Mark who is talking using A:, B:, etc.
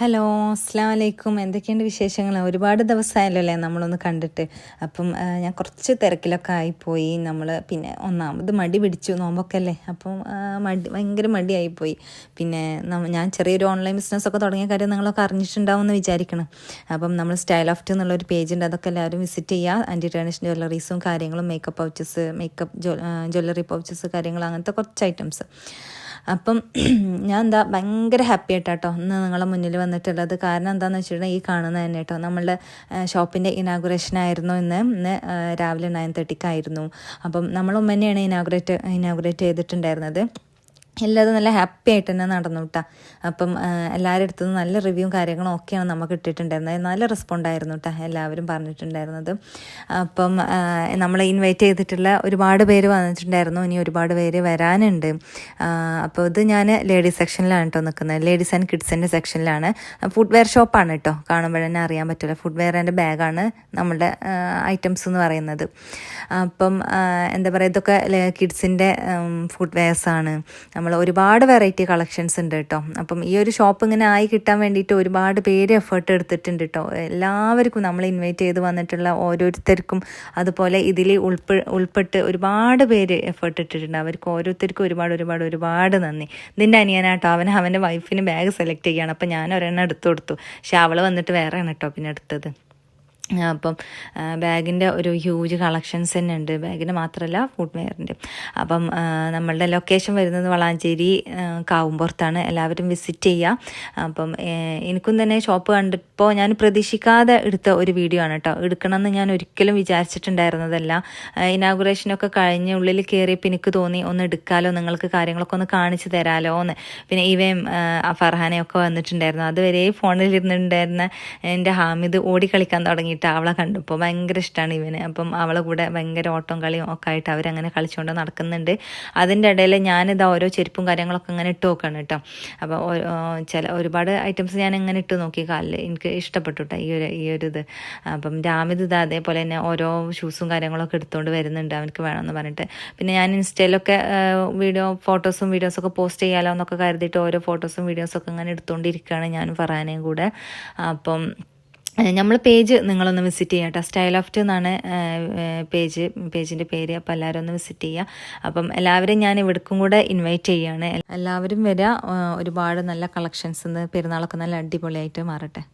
A: Hello, അസ്സാം വലൈക്കും. എന്തൊക്കെയുണ്ട് വിശേഷങ്ങൾ? ഒരുപാട് ദിവസമായല്ലോ അല്ലേ നമ്മളൊന്ന് കണ്ടിട്ട്. അപ്പം ഞാൻ കുറച്ച് തിരക്കിലൊക്കെ ആയിപ്പോയി. പിന്നെ ഒന്നാമത് മടി പിടിച്ചു, നോമ്പൊക്കെ അല്ലേ. അപ്പം ഭയങ്കര മടിയായിപ്പോയി. പിന്നെ ഞാൻ ചെറിയൊരു ഓൺലൈൻ ബിസിനസ്സൊക്കെ തുടങ്ങിയ കാര്യം നിങ്ങളൊക്കെ അറിഞ്ഞിട്ടുണ്ടാവും എന്ന് വിചാരിക്കണം. അപ്പം നമ്മൾ സ്റ്റൈൽ ഓഫ് ടു എന്നുള്ളൊരു പേജുണ്ട്, അതൊക്കെ എല്ലാവരും വിസിറ്റ് ചെയ്യുക. ആൻറ്റി ട്രഡീഷണൽ ജ്വല്ലറീസും കാര്യങ്ങളും, മേക്കപ്പ് പൗച്ചസ്, ജ്വല്ലറി പൗച്ചസ് കാര്യങ്ങൾ, അങ്ങനത്തെ കുറച്ച് ഐറ്റംസ്. അപ്പം ഞാൻ ഭയങ്കര ഹാപ്പി ആയിട്ടാട്ടോ ഇന്ന് നിങ്ങളെ മുന്നിൽ വന്നിട്ടുള്ളത്. കാരണം എന്താണെന്ന് വെച്ചിട്ടുണ്ടെങ്കിൽ ഈ കാണുന്നത് തന്നെ കേട്ടോ, നമ്മളുടെ ഷോപ്പിൻ്റെ ഇനാഗുറേഷൻ ആയിരുന്നു ഇന്ന് രാവിലെ 9:30 അപ്പം നമ്മൾ തന്നെയാണ് ഇനാഗുറേറ്റ് ചെയ്തിട്ടുണ്ടായിരുന്നത്. എല്ലാതും നല്ല ഹാപ്പി ആയിട്ട് തന്നെ നടന്നു കേട്ടോ. അപ്പം എല്ലാവരുടെ അടുത്തു നിന്ന് നല്ല റിവ്യൂവും കാര്യങ്ങളും ഒക്കെയാണ് നമുക്ക് ഇട്ടിട്ടുണ്ടായിരുന്നത്. നല്ല റെസ്പോണ്ട് ആയിരുന്നു കേട്ടോ എല്ലാവരും പറഞ്ഞിട്ടുണ്ടായിരുന്നത്. അപ്പം നമ്മളെ ഇൻവൈറ്റ് ചെയ്തിട്ടുള്ള ഒരുപാട് പേര് വന്നിട്ടുണ്ടായിരുന്നു. ഇനി ഒരുപാട് പേര് വരാനുണ്ട്. അപ്പോൾ ഇത് ഞാൻ ലേഡീസ് സെക്ഷനിലാണ് കേട്ടോ നിൽക്കുന്നത്. ലേഡീസ് ആൻഡ് കിഡ്സിൻ്റെ സെക്ഷനിലാണ്. ഫുഡ്വെയർ ഷോപ്പാണ് കേട്ടോ, കാണുമ്പോൾ തന്നെ അറിയാൻ പറ്റില്ല. ഫുഡ്വെയർ ആൻഡ് ബാഗാണ് നമ്മുടെ ഐറ്റംസ് എന്ന് പറയുന്നത്. അപ്പം എന്താ പറയുക, ഇതൊക്കെ കിഡ്സിൻ്റെ ഫുഡ്വെയർസാണ്. നമ്മൾ ഒരുപാട് വെറൈറ്റി കളക്ഷൻസ് ഉണ്ട് കേട്ടോ. അപ്പം ഈ ഒരു ഷോപ്പ് ഇങ്ങനെ ആയി കിട്ടാൻ വേണ്ടിയിട്ട് ഒരുപാട് പേര് എഫേർട്ട് എടുത്തിട്ടുണ്ട് കേട്ടോ. എല്ലാവർക്കും നമ്മൾ ഇൻവൈറ്റ് ചെയ്ത് വന്നിട്ടുള്ള ഓരോരുത്തർക്കും, അതുപോലെ ഇതിൽ ഉൾപ്പെട്ട് ഒരുപാട് പേര് എഫേർട്ട് ഇട്ടിട്ടുണ്ട്. അവർക്ക് ഓരോരുത്തർക്കും ഒരുപാട് നന്ദി. ഇതിൻ്റെ അനിയനാട്ടോ, അവൻ്റെ വൈഫിന് ബാഗ് സെലക്ട് ചെയ്യുകയാണ്. അപ്പം ഞാൻ ഒരെണ്ണം എടുത്തു കൊടുത്തു. പക്ഷെ അവൾ വന്നിട്ട് വേറെയാണ് കേട്ടോ പിന്നെ എടുത്തത്. അപ്പം ബാഗിൻ്റെ ഒരു ഹ്യൂജ് കളക്ഷൻസ് തന്നെ ഉണ്ട്, ബാഗിൻ്റെ മാത്രമല്ല ഫുട്വെയറിൻ്റെ. അപ്പം നമ്മളുടെ ലൊക്കേഷൻ വരുന്നത് വളാഞ്ചേരി കാവുംപുറത്താണ്. എല്ലാവരും വിസിറ്റ് ചെയ്യുക. അപ്പം എനിക്കും തന്നെ ഷോപ്പ് കണ്ടപ്പോൾ ഞാൻ പ്രതീക്ഷിക്കാതെ എടുത്ത ഒരു വീഡിയോ ആണ് കേട്ടോ. എടുക്കണമെന്ന് ഞാൻ ഒരിക്കലും വിചാരിച്ചിട്ടുണ്ടായിരുന്നതല്ല. ഇനാഗുറേഷനൊക്കെ കഴിഞ്ഞ് ഉള്ളിൽ കയറിയപ്പോൾ എനിക്ക് തോന്നി ഒന്ന് എടുക്കാമല്ലോ, നിങ്ങൾക്ക് കാര്യങ്ങളൊക്കെ ഒന്ന് കാണിച്ചു തരാമല്ലോ എന്ന്. പിന്നെ ഇവയും ഫർഹാനയൊക്കെ വന്നിട്ടുണ്ടായിരുന്നു. അതുവരെ ഫോണിലിരുന്നിട്ടുണ്ടായിരുന്ന എൻ്റെ ഹാമിദ് ഓടിക്കളിക്കാൻ തുടങ്ങിയിട്ട് അവളെ കണ്ടപ്പോൾ ഭയങ്കര ഇഷ്ടമാണ് ഇവന്. അപ്പം അവളെ കൂടെ ഭയങ്കര ഓട്ടം കളിയും ഒക്കെ ആയിട്ട് അവരങ്ങനെ കളിച്ചുകൊണ്ട് നടക്കുന്നുണ്ട്. അതിൻ്റെ ഇടയിൽ ഞാനിതാ ഓരോ ചെരുപ്പും കാര്യങ്ങളൊക്കെ ഇങ്ങനെ ഇട്ട് നോക്കുകയാണ് കേട്ടോ. അപ്പോൾ ഒരുപാട് ഐറ്റംസ് ഞാൻ ഇങ്ങനെ ഇട്ട് നോക്കി കാലിൽ, എനിക്ക് ഇഷ്ടപ്പെട്ടു കേട്ടോ ഈ ഒരു ഇത്. അപ്പം ജാമിദ് ഇതാ അതേപോലെ തന്നെ ഓരോ ഷൂസും കാര്യങ്ങളൊക്കെ എടുത്തുകൊണ്ട് വരുന്നുണ്ട് അവനക്ക് വേണമെന്ന് പറഞ്ഞിട്ട്. പിന്നെ ഞാൻ ഇൻസ്റ്റയിലൊക്കെ ഫോട്ടോസും വീഡിയോസൊക്കെ പോസ്റ്റ് ചെയ്യാമല്ലോ എന്നൊക്കെ കരുതിയിട്ട് ഓരോ ഫോട്ടോസും വീഡിയോസൊക്കെ ഇങ്ങനെ എടുത്തുകൊണ്ടിരിക്കുകയാണ് ഞാനും ഫറാനയും കൂടെ. അപ്പം നമ്മൾ പേജ് നിങ്ങളൊന്ന് വിസിറ്റ് ചെയ്യാം കേട്ടോ. സ്റ്റൈൽ ഓഫ് ടു എന്നാണ് പേജിൻ്റെ പേര്. അപ്പോൾ എല്ലാവരും ഒന്ന് വിസിറ്റ് ചെയ്യുക. അപ്പം എല്ലാവരും ഞാൻ ഇവിടേക്കും കൂടെ ഇൻവൈറ്റ് ചെയ്യുകയാണ്. എല്ലാവരും വരിക. ഒരുപാട് നല്ല കളക്ഷൻസ് പെരുന്നാളൊക്കെ നല്ല അടിപൊളിയായിട്ട് മാറട്ടെ.